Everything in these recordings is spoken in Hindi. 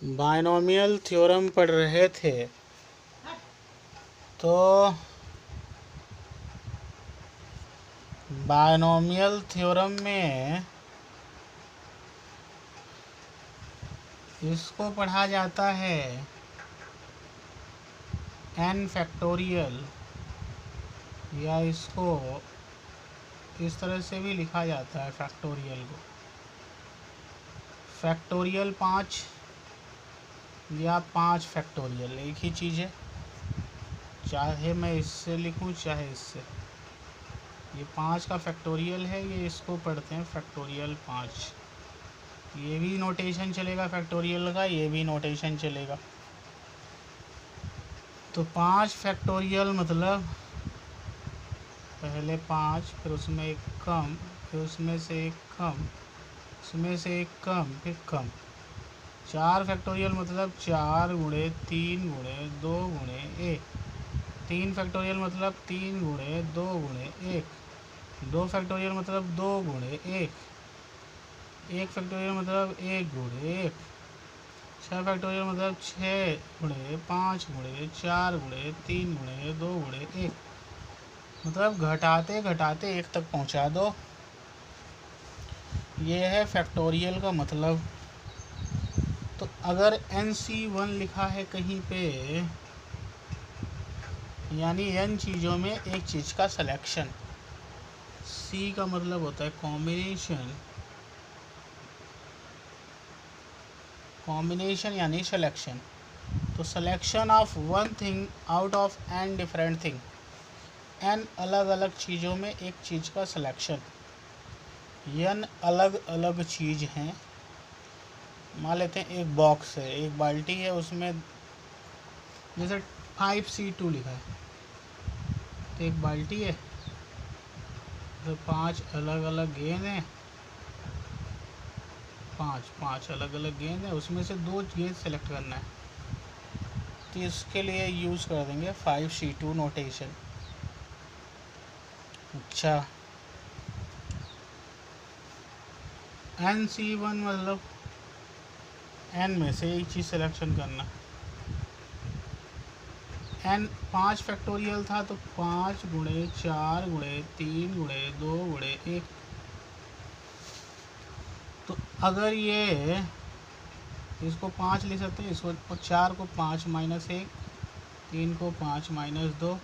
बायनोमियल थ्योरम पढ़ रहे थे तो बायनोमियल थ्योरम में इसको पढ़ा जाता है n फैक्टोरियल, या इसको इस तरह से भी लिखा जाता है फैक्टोरियल को, फैक्टोरियल 5 या 5 फैक्टोरियल एक ही चीज़ है, चाहे मैं इससे लिखूं चाहे इससे। ये 5 का फैक्टोरियल है, ये इसको पढ़ते हैं फैक्टोरियल 5। ये भी नोटेशन चलेगा फैक्टोरियल का, ये भी नोटेशन चलेगा। तो 5 फैक्टोरियल मतलब पहले 5, फिर उसमें एक कम, फिर उसमें से एक कम, उसमें से एक कम, फिर कम। 4 फैक्टोरियल मतलब 4 गुणे 3 गुणे 2 गुणे 1। 3 फैक्टोरियल मतलब 3 गुणे 2 गुणे 1। 2 फैक्टोरियल मतलब 2 गुणे 1। 1 फैक्टोरियल मतलब 1 गुणे 1। 6 फैक्टोरियल मतलब 6 गुणे 5 गुणे 4 गुणे 3 गुणे 2 गुणे 1। मतलब घटाते घटाते 1 तक पहुंचा दो। ये है फैक्टोरियल का मतलब। तो अगर NC1 लिखा है कहीं पे, यानी n चीज़ों में एक चीज़ का सिलेक्शन। C का मतलब होता है कॉम्बिनेशन, कॉम्बिनेशन यानी सिलेक्शन। तो selection of one thing out of n different thing, n अलग अलग चीज़ों में एक चीज़ का सिलेक्शन। n अलग अलग चीज़ हैं। मान लेते हैं एक बॉक्स है, एक बाल्टी है, उसमें जैसे 5C2 लिखा है, तो एक बाल्टी है, तो 5 अलग अलग गेंद हैं, 5 अलग अलग गेंद है, उसमें से 2 गेंद सेलेक्ट करना है। तो इसके लिए यूज़ कर देंगे 5C2 नोटेशन। अच्छा, NC1 मतलब n में से एक चीज़ सिलेक्शन करना। n 5 फैक्टोरियल था तो 5 गुणे 4 गुणे 3 गुणे 2 गुणे 1। तो अगर ये इसको 5 ले सकते हैं, इसको 4 को 5 माइनस 1, 3 को 5 माइनस 2,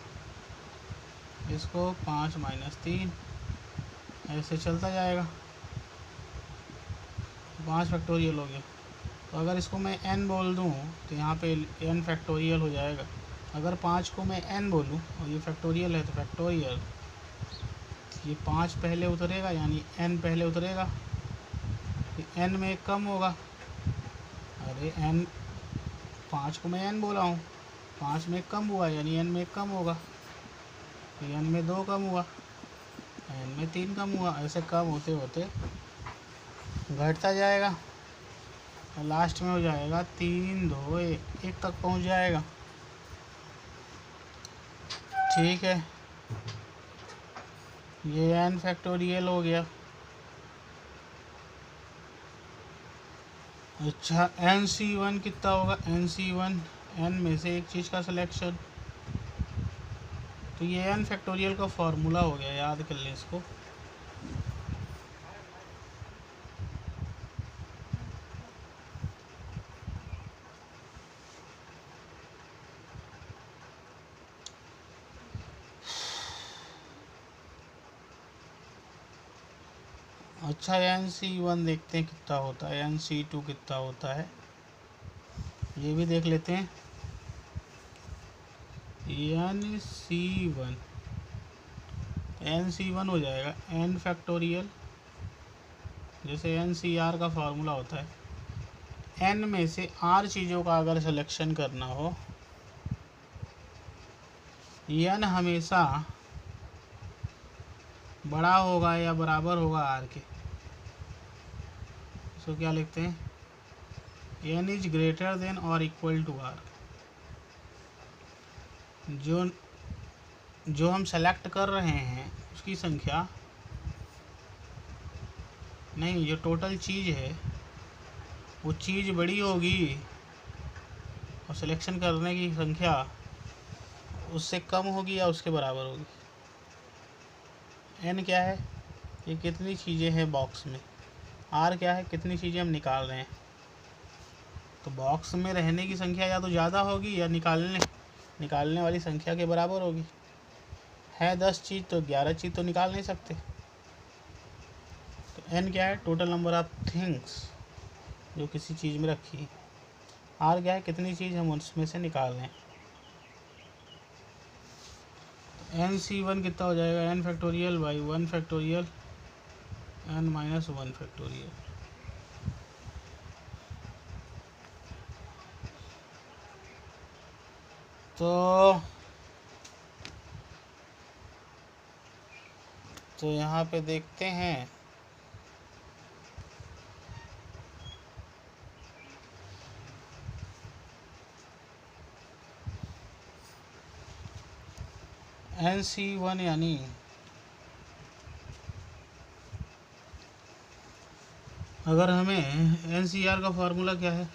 इसको 5 माइनस 3, ऐसे चलता जाएगा। 5 फैक्टोरियल हो गया। तो अगर इसको मैं n बोल दूँ तो यहाँ पे n फैक्टोरियल हो जाएगा। अगर 5 को मैं n बोलूँ और ये फैक्टोरियल है तो फैक्टोरियल, ये 5 पहले उतरेगा यानी n पहले उतरेगा, n में कम होगा। अरे n 5 को मैं n बोला हूँ, 5 में कम हुआ यानी n में कम होगा, n में 2 कम हुआ, n में 3 कम हुआ, ऐसे कम होते होते घटता जाएगा और लास्ट में हो जाएगा 3 2 1, 1 तक पहुँच जाएगा। ठीक है, ये n फैक्टोरियल हो गया। अच्छा, NC1 कितना होगा? NC1 n में से एक चीज़ का सिलेक्शन। तो ये n फैक्टोरियल का फॉर्मूला हो गया, याद कर लें इसको। अच्छा, NC1 देखते हैं कितना होता है, NC2 कितना होता है ये भी देख लेते हैं। NC1 हो जाएगा n फैक्टोरियल, जैसे NCR का फार्मूला होता है। n में से r चीज़ों का अगर सिलेक्शन करना हो, n हमेशा बड़ा होगा या बराबर होगा r के। इसको क्या लिखते हैं? n इज ग्रेटर देन और इक्वल टू r। जो हम सेलेक्ट कर रहे हैं उसकी संख्या नहीं, जो टोटल चीज़ है वो चीज़ बड़ी होगी और सिलेक्शन करने की संख्या उससे कम होगी या उसके बराबर होगी। n क्या है, ये कितनी चीज़ें हैं बॉक्स में, r क्या है, कितनी चीज़ें हम निकाल रहे हैं। तो बॉक्स में रहने की संख्या या तो ज़्यादा होगी या निकालने वाली संख्या के बराबर होगी। है 10 चीज़ तो 11 चीज़ तो निकाल नहीं सकते। तो n क्या है, टोटल नंबर ऑफ थिंग्स जो किसी चीज़ में रखी है। r क्या है, कितनी चीज़ हम उसमें से निकाल रहे हैं। NC1 कितना हो जाएगा, n factorial by 1 factorial n minus 1 factorial. तो यहाँ पे देखते हैं NC1 यानी अगर हमें NCR का फॉर्मूला क्या है,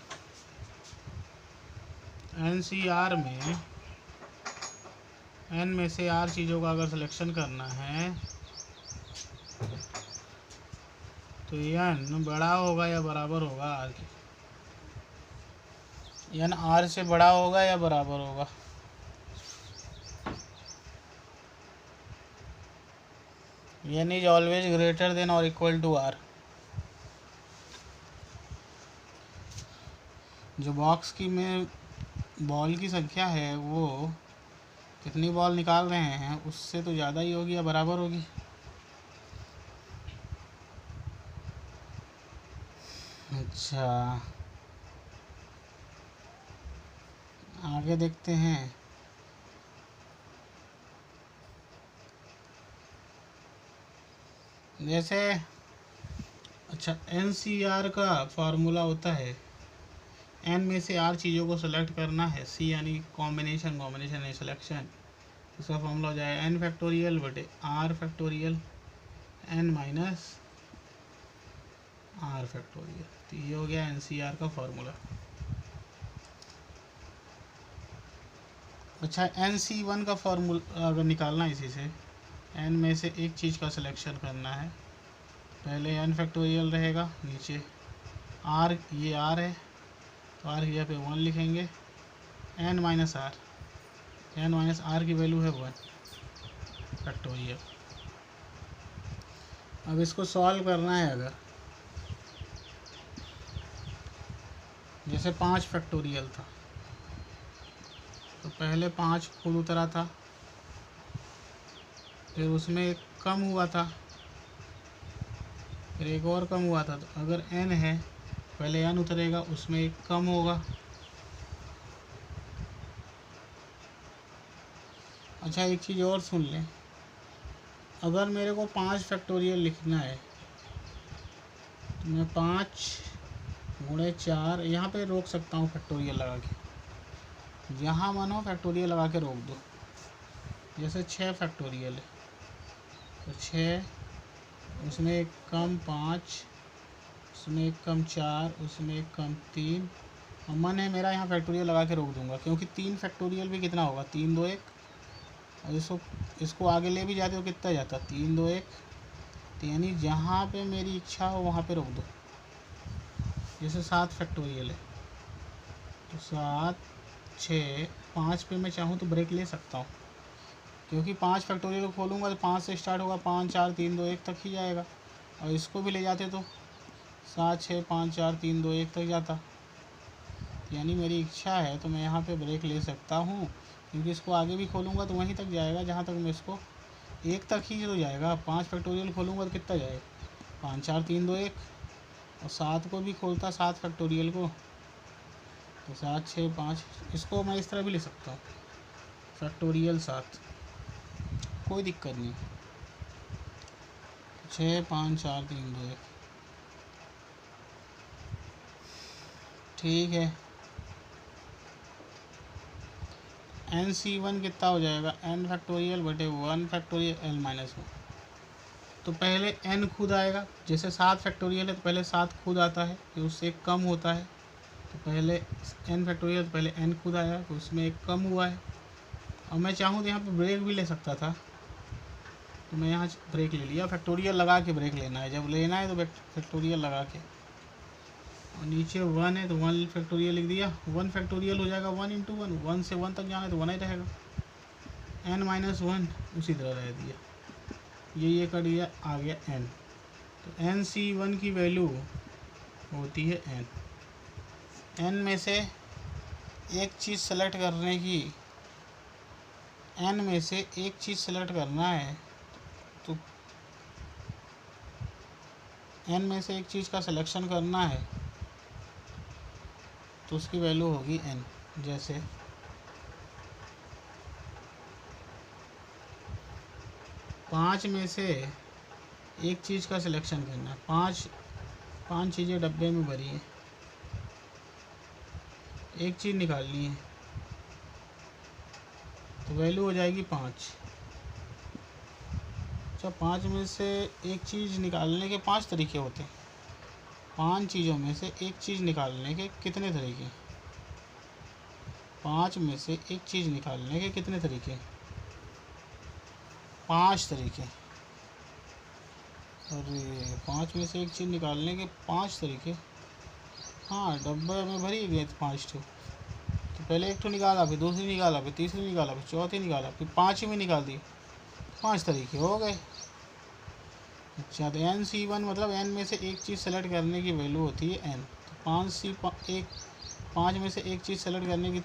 NCR में n में से r चीज़ों का अगर सिलेक्शन करना है तो n बड़ा होगा या बराबर होगा r के, n r से बड़ा होगा या बराबर होगा। n is always greater than और इक्वल टू r। जो बॉक्स की में बॉल की संख्या है वो कितनी बॉल निकाल रहे हैं उससे तो ज़्यादा ही होगी या बराबर होगी। अच्छा, आगे देखते हैं। जैसे अच्छा, NCR का फॉर्मूला होता है n में से r चीज़ों को सेलेक्ट करना है, c यानी कॉम्बिनेशन यानी सिलेक्शन। इसका फॉर्मूला हो जाएगा n फैक्टोरियल बटे r factorial n minus r factorial. तो ये हो गया NCR का फॉर्मूला। अच्छा, NC1 का फॉर्मूला अगर निकालना है इसी से, n में से एक चीज़ का सिलेक्शन करना है। पहले n फैक्टोरियल रहेगा, नीचे r, ये r है तो r की जगह पे 1 लिखेंगे, n माइनस r की वैल्यू है 1 फैक्टोरियल। अब इसको सॉल्व करना है अगर, जैसे 5 फैक्टोरियल था तो पहले 5 खुद उतरा था, फिर उसमें एक कम हुआ था, फिर एक और कम हुआ था। तो अगर n है, पहले n उतरेगा, उसमें एक कम होगा। अच्छा, एक चीज़ और सुन लें, अगर मेरे को 5 फैक्टोरियल लिखना है तो मैं 5 गुणे 4 यहाँ पे रोक सकता हूँ फैक्टोरियल लगा के, जहाँ मन हो फैक्टोरियल लगा के रोक दो। जैसे 6 फैक्टोरियल है तो 6, उसमें एक कम 5, उसमें एक कम 4, उसमें एक कम 3, और मन है मेरा यहाँ फैक्टोरियल लगा के रोक दूंगा, क्योंकि 3 फैक्टोरियल भी कितना होगा, 3 2 1, और इसको आगे ले भी जाते हो कितना जाता, 3 2 1। तो यानी जहाँ पे मेरी इच्छा हो वहाँ पे रोक दो। जैसे 7 फैक्टोरियल है तो 7 6 5 पे मैं चाहूँ तो ब्रेक ले सकता हूँ, क्योंकि 5 फैक्टोरियल को खोलूँगा तो 5 से स्टार्ट होगा, 5 4 3 2 1 तक ही जाएगा। और इसको भी ले जाते तो 7 6 5 4 3 2 1 तक जाता। यानी मेरी इच्छा है तो मैं यहाँ पे ब्रेक ले सकता हूँ, क्योंकि इसको आगे भी खोलूँगा तो वहीं तक जाएगा जहाँ तक मैं इसको 1 तक ही तो जाएगा। 5 फैक्टोरियल खोलूँगा तो कितना जाएगा, 5 4 3 2 1, और 7 को भी खोलता, 7 फैक्टोरियल को, तो 7 6 5, इसको मैं इस तरह भी ले सकता हूँ, फैक्टोरियल 7, कोई दिक्कत नहीं। 6 5 4 3 2 1, ठीक है। NC1 कितना हो जाएगा, n फैक्टोरियल बटे 1 फैक्टोरियल n माइनस 1। तो पहले n खुद आएगा, जैसे 7 फैक्टोरियल है तो पहले 7 खुद आता है, फिर उससे एक कम होता है तो पहले n फैक्टोरियल, तो पहले n खुद आया, तो उसमें एक कम हुआ है। और मैं चाहूँ तो यहाँ पे ब्रेक भी ले सकता था, तो मैं यहाँ ब्रेक ले लिया। फैक्टोरियल लगा के ब्रेक लेना है, जब लेना है तो फैक्टोरियल लगा के। और नीचे 1 है तो 1 फैक्टोरियल लिख दिया। 1 फैक्टोरियल हो जाएगा 1 × 1, 1 से 1 तक जाना है तो 1 ही रहेगा। n-1 उसी तरह रह दिया, ये कर दिया, आ गया n। तो nc1 की वैल्यू होती है n। n में से एक चीज़ सेलेक्ट करने की, n में से एक चीज़ सेलेक्ट करना है, तो n में से एक चीज़ का सिलेक्शन करना है तो उसकी वैल्यू होगी n। जैसे 5 में से एक चीज़ का सिलेक्शन करना है, पाँच चीज़ें डब्बे में भरी हैं, एक चीज़ निकालनी है तो वैल्यू हो जाएगी 5। अच्छा, 5 में से एक चीज़ निकालने के 5 तरीके होते हैं। 5 चीज़ों में से एक चीज़ निकालने के कितने तरीके? 5 में से एक चीज़ निकालने के कितने तरीके? 5 तरीके। अरे 5 में से एक चीज़ निकालने के 5 तरीके। हाँ, डब्बे में भरी गए 5 तो पहले एक तो निकाला, फिर दूसरी निकाला, फिर तीसरी निकाला, फिर चौथी निकाला, फिर 5वीं निकाल दी। 5 तरीके हो गए। अच्छा, तो nc1 मतलब n में से एक चीज़ सेलेक्ट करने की वैल्यू होती है n। तो 5 में से एक चीज़ सेलेक्ट करने की,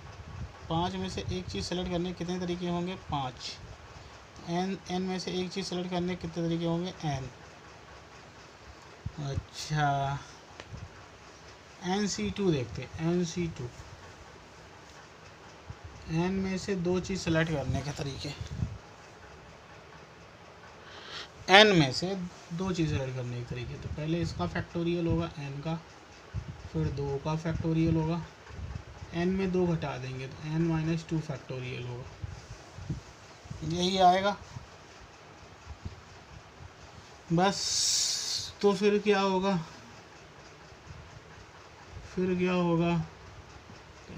5 में से एक चीज़ सेलेक्ट करने के कितने तरीके होंगे? 5। n में से एक चीज़ सेलेक्ट करने के कितने तरीके होंगे? n। अच्छा, nc2 देखते हैं। nc2 n में से 2 चीज़ सेलेक्ट करने के तरीके। n में से 2 चीज़ सेलेक्ट करने के तरीके, तो पहले इसका फैक्टोरियल होगा n का, फिर 2 का फैक्टोरियल होगा, n में 2 घटा देंगे तो n-2 फैक्टोरियल होगा। यही आएगा बस। तो फिर क्या होगा?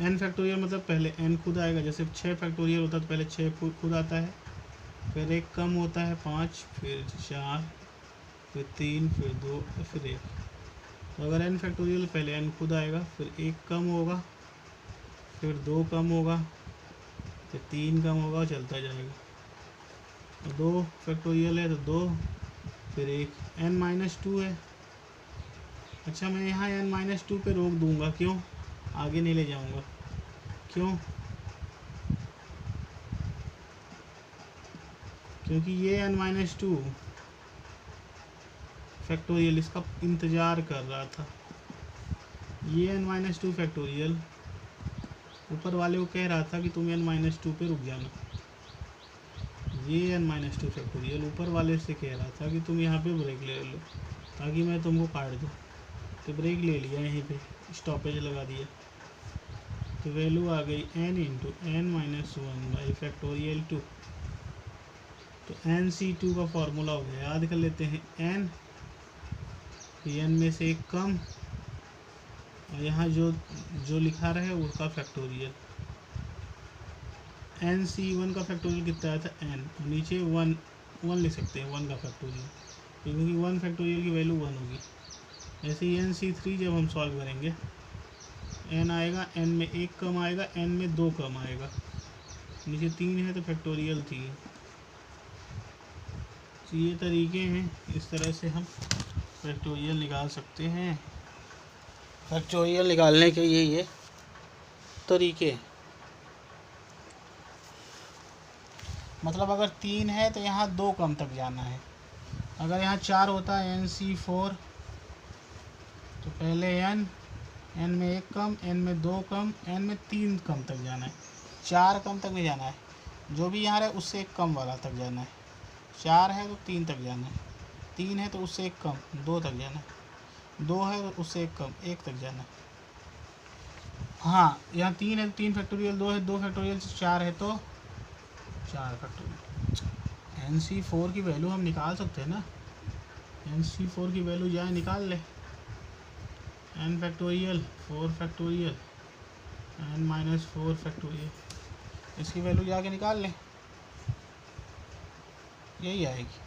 n फैक्टोरियल मतलब पहले n खुद आएगा, जैसे 6 फैक्टोरियल होता है तो पहले 6 खुद आता है, फिर एक कम होता है 5, फिर 4, फिर 3, फिर 2, फिर 1। तो अगर n फैक्टोरियल पहले n खुद आएगा, फिर 1 कम होगा, फिर 2 कम होगा, फिर 3 कम होगा, चलता जाएगा। तो 2 फैक्टोरियल है तो 2, फिर 1, n-2 है। अच्छा, मैं यहाँ n-2 पे रोक दूंगा, क्यों? आगे नहीं ले जाऊंगा, क्यों? क्योंकि ये n-2 फैक्टोरियल इसका इंतज़ार कर रहा था। ये n-2 फैक्टोरियल ऊपर वाले को कह रहा था कि तुम n-2 पे रुक जाना। ये n-2 फैक्टोरियल ऊपर वाले से कह रहा था कि तुम यहाँ पे ब्रेक ले लो ताकि मैं तुमको काट दूँ। तो ब्रेक ले लिया, यहीं पे स्टॉपेज लगा दिया, तो वैल्यू आ गई n × n-1/2। तो nc2 का फॉर्मूला हो गया, याद कर लेते हैं। n में से एक कम, और यहाँ जो लिखा रहे उसका फैक्टोरियल। nc1 का फैक्टोरियल कितना आया था? n, और नीचे 1 लिख सकते हैं, 1 का फैक्टोरियल, क्योंकि 1 फैक्टोरियल की वैल्यू 1 होगी। ऐसे ही nc3 जब हम सॉल्व करेंगे, n आएगा, n में 1 कम आएगा, n में 2 कम आएगा, नीचे 3 है तो फैक्टोरियल 3। तो ये तरीके हैं, इस तरह से हम फैक्टोरियल निकाल सकते हैं। फैक्टोरियल निकालने के ये तरीके, मतलब अगर 3 है तो यहाँ 2 कम तक जाना है। अगर यहाँ 4 होता है nc4, तो पहले n में 1 कम, n में 2 कम, n में 3 कम तक जाना है। 4 कम तक नहीं जाना है, जो भी यहाँ है उससे 1 कम वाला तक जाना है। 4 है तो 3 तक जाना है, 3 है तो उससे 1 कम 2 तक जाना है, 2 है तो उससे 1 कम 1 तक जाना है। हाँ, यहाँ 3 है तो 3 फैक्टोरियल 2 है, 2 फैक्टोरियल 4 है तो 4 फैक्टोरियल। nc4 की वैल्यू हम निकाल सकते हैं ना, nc4 की वैल्यू जाए निकाल ले। n factorial 4 factorial n minus 4 factorial, इसकी वैल्यू जाके निकाल लें, यही आएगी।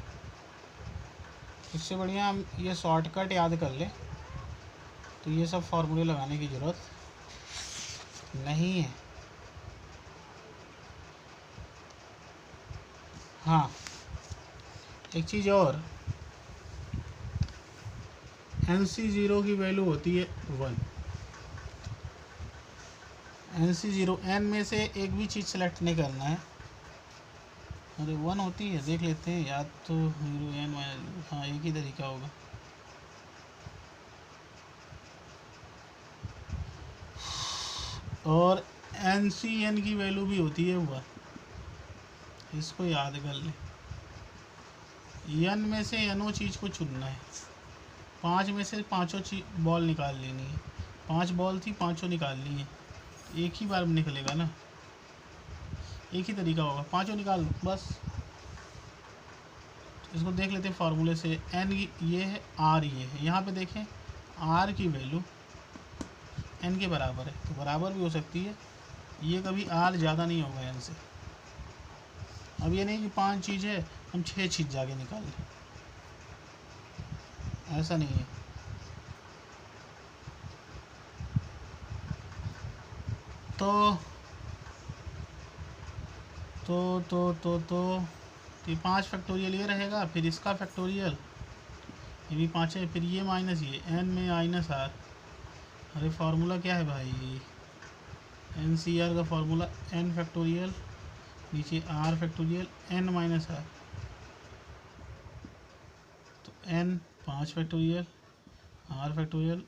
इससे बढ़िया हम ये शॉर्टकट याद कर लें, तो ये सब फार्मूले लगाने की ज़रूरत नहीं है। हाँ, एक चीज़ और, NC0 की वैल्यू होती है 1। NC0 n में से एक भी चीज़ सेलेक्ट नहीं करना है। अरे 1 होती है, देख लेते हैं, या तो 0 n माइनस, हाँ एक ही तरीका होगा। और NCN की वैल्यू भी होती है 1, इसको याद कर लें। n में से नो चीज़ को चुनना है, 5 में से पाँचों बॉल निकाल लेनी है। 5 बॉल थी, पाँचों निकाल ली है, एक ही बार में निकलेगा ना, एक ही तरीका होगा, पाँचों निकाल लो बस। इसको देख लेते हैं फार्मूले से। n ये है, r ये है, यहाँ पे देखें r की वैल्यू n के बराबर है, तो बराबर भी हो सकती है, ये कभी r ज़्यादा नहीं होगा n से। अब ये नहीं कि 5 चीज़ है हम 6 चीज़ जाके निकाल लें, ऐसा नहीं है। तो ये 5 फैक्टोरियल ये रहेगा, फिर इसका फैक्टोरियल, ये भी 5 है, फिर ये माइनस ये n में माइनस r। अरे फार्मूला क्या है भाई, NCR का फार्मूला n फैक्टोरियल, नीचे r factorial n minus r, तो n 5 factorial, r factorial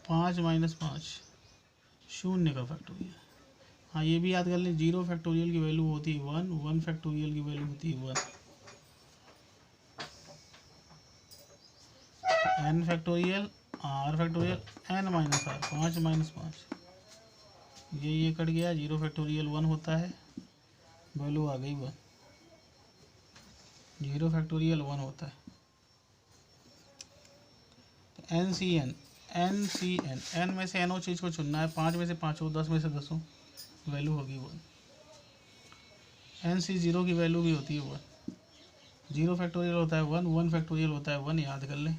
5 minus 5, शून्य का फैक्टोरियल। हाँ ये भी याद कर लें, 0 फैक्टोरियल की वैल्यू होती है 1, 1 फैक्टोरियल की वैल्यू होती है 1। n factorial, r factorial n minus r, 5 minus 5, ये कट गया, 0 फैक्टोरियल 1 होता है, वैल्यू आ गई 1, 0 फैक्टोरियल 1 होता है। तो NCN n में से नो चीज़ को चुनना है, 5 में से पाँचों, 10 में से 10, वैल्यू होगी 1। NC0 की वैल्यू भी होती है 1, 0 फैक्टोरियल होता है 1, 1 फैक्टोरियल होता है 1, याद कर लें।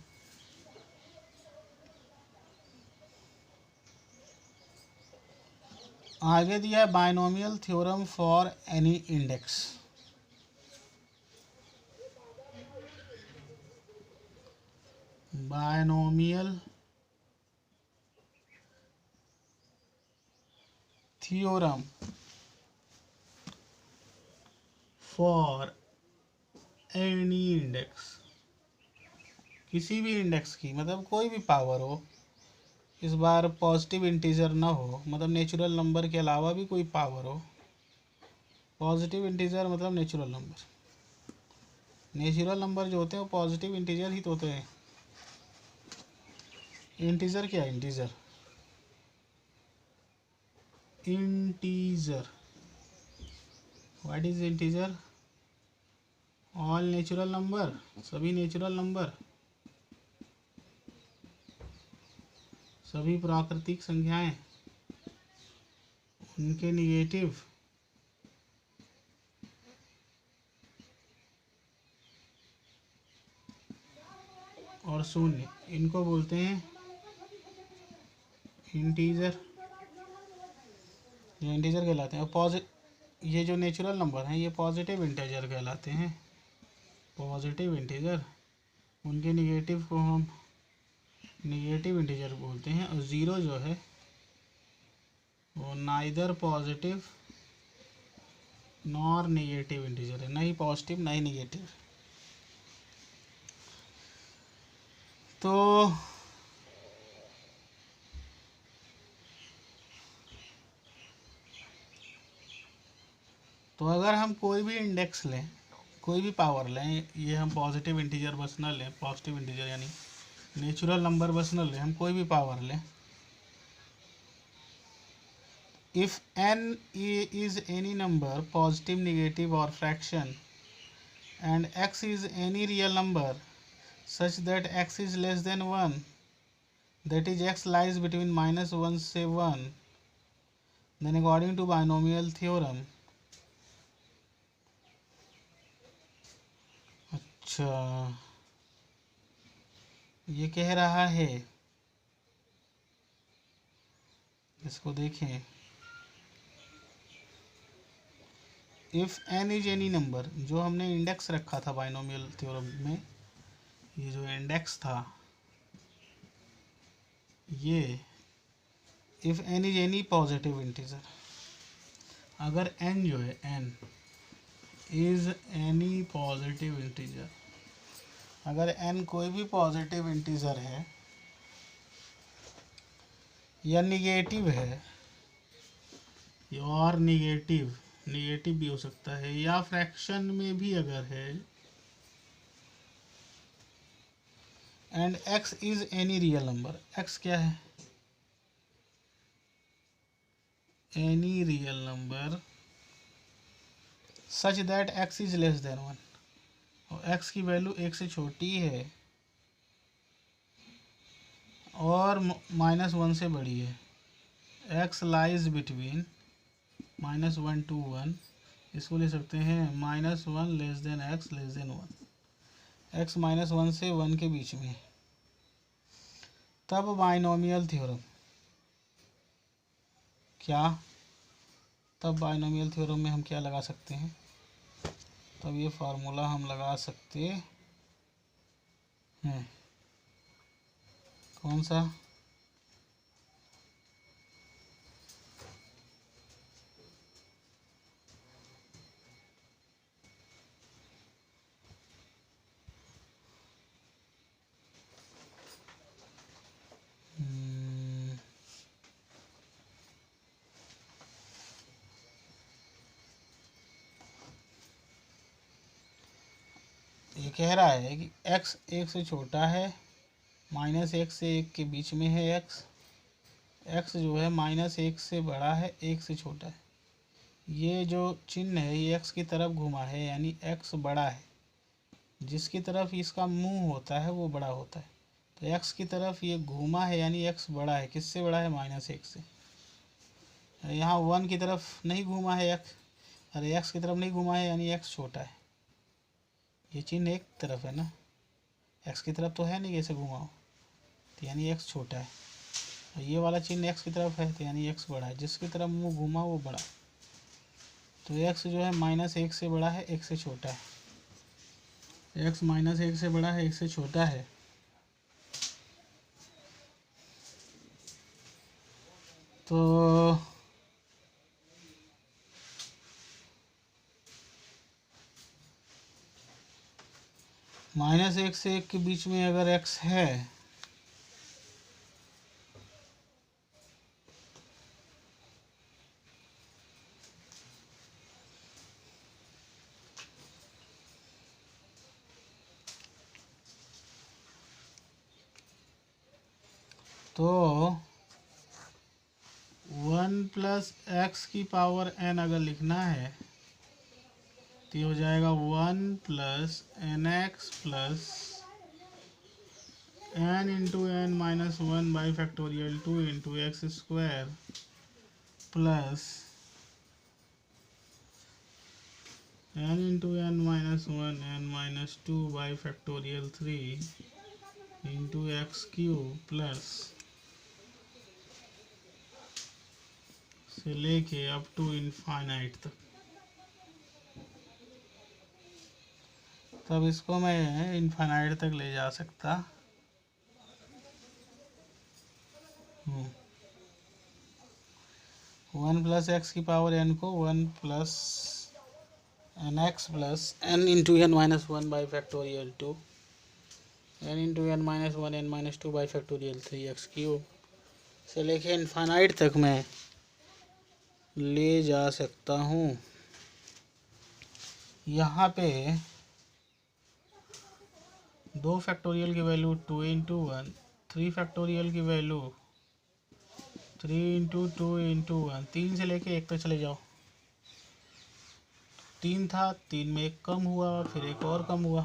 आगे दिया है binomial theorem for any index. Binomial theorem for any index, किसी भी इंडेक्स की, मतलब कोई भी पावर हो, इस बार पॉजिटिव इंटीजर ना हो, मतलब नेचुरल नंबर के अलावा भी कोई पावर हो। पॉजिटिव इंटीजर मतलब नेचुरल नंबर, नेचुरल नंबर जो होते हैं वो पॉजिटिव इंटीजर ही तो होते हैं। इंटीजर क्या है, integer what is integer, all natural number, सभी नेचुरल नंबर, सभी प्राकृतिक संख्याएं, उनके निगेटिव और शून्य, इनको बोलते हैं इंटीजर, ये इंटीजर कहलाते हैं। और ये जो नेचुरल नंबर हैं ये पॉजिटिव इंटीजर कहलाते हैं, पॉजिटिव इंटीजर, उनके निगेटिव को हम निगेटिव इंटीजर बोलते हैं। और ज़ीरो जो है वो neither positive nor negative integer है, नहीं पॉजिटिव नहीं निगेटिव। तो अगर हम कोई भी इंडेक्स लें, कोई भी पावर लें, ये हम पॉजिटिव इंटीजर बस न लें, पॉजिटिव इंटीजर यानी नेचुरल नंबर बस न लें, हम कोई भी पावर लें, if n is any number positive, negative or fraction and x is any real number such that x is less than 1, that is x lies between -1 से 1, then according to binomial theorem. अच्छा, ये कह रहा है, इसको देखें, if n is any number, जो हमने इंडेक्स रखा था बाइनोमियल थ्योरम में, ये जो इंडेक्स था ये, if n is any positive integer, अगर n जो है n is any positive integer, अगर n कोई भी पॉजिटिव इंटीजर है या निगेटिव है, और निगेटिव भी हो सकता है, या फ्रैक्शन में भी अगर है, and x is any real number, x क्या है, any real number such that x is less than 1, और x की वैल्यू 1 से छोटी है और -1 से बड़ी है, x लाइज बिटवीन -1 to 1, इसको ले सकते हैं -1 less than x less than 1, x -1 से 1 के बीच में, तब बाइनोमियल थ्योरम क्या, तब बाइनोमियल थ्योरम में हम क्या लगा सकते हैं, तब ये फार्मूला हम लगा सकते हैं, कौन सा, ये कह रहा है कि x 1 से छोटा है, -1 से 1 के बीच में है x जो है -1 से बड़ा है, 1 से छोटा है, ये जो चिन्ह है ये x की तरफ घुमा है, यानी x बड़ा है, जिसकी तरफ इसका मुंह होता है वो बड़ा होता है, तो x की तरफ ये घूमा है यानी x बड़ा है, किससे बड़ा है, -1 से। यहाँ 1 की तरफ नहीं घूमा है x, अरे x की तरफ नहीं घूमा है यानी x छोटा है, ये चिन्ह एक तरफ है ना, x की तरफ तो है नहीं, कैसे घुमाओ, तो यानी x छोटा है, और ये वाला चिन्ह x की तरफ है तो यानी x बड़ा है, जिसकी तरफ मुंह घूमा वो बड़ा, तो x जो है -1 से बड़ा है, 1 से छोटा है, x -1 से बड़ा है, 1 से छोटा है, तो -1 से 1 के बीच में अगर x है तो 1 + x की पावर n अगर लिखना है तो ये हो जाएगा 1 + nx + n × n - 1 by factorial 2 × x² plus n × n - 1 n - 2 by factorial 3 × x³ plus से लेके अप टू इनफाइनाइट तक। तब इसको मैं इनफाइनाइट तक ले जा सकता हूँ। 1 + x की पावर n को 1 + nx + n × n - 1 by factorial 2 n × n - 1 n - 2 by factorial 3 x³ से लेके इनफाइनाइट तक मैं ले जा सकता हूँ। यहाँ पे 2 फैक्टोरियल की वैल्यू 2 × 1, 3 फैक्टोरियल की वैल्यू 3 × 2 × 1, 3 से लेके 1 तक चले जाओ, 3 था, 3 में 1 कम हुआ, फिर 1 और कम हुआ,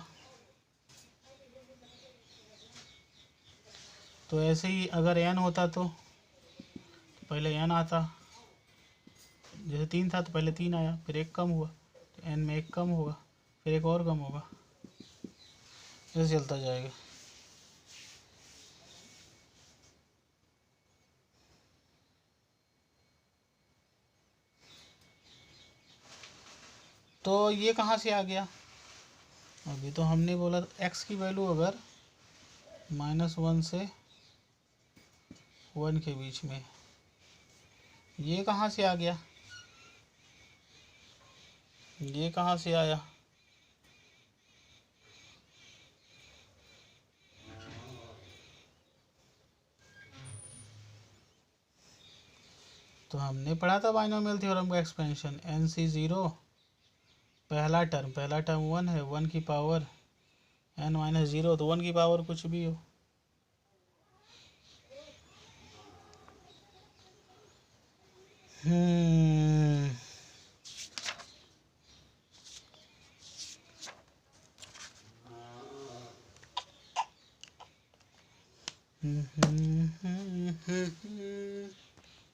तो ऐसे ही अगर n होता तो पहले n आता, जैसे 3 था तो पहले 3 आया, फिर 1 कम हुआ तो n में 1 कम होगा, फिर 1 और कम होगा, ऐसे चलता जाएगा। तो ये कहाँ से आ गया? अभी तो हमने बोला x की वैल्यू अगर -1 से 1 के बीच में, ये कहाँ से आ गया? ये कहाँ से आया? तो हमने पढ़ा था बाइनोमियल थ्योरम का एक्सपेंशन, NC0 पहला टर्म 1 है, 1 की पावर n-0, तो 1 की पावर कुछ भी हो। हम्म हम्म हम्म हम्म हम्म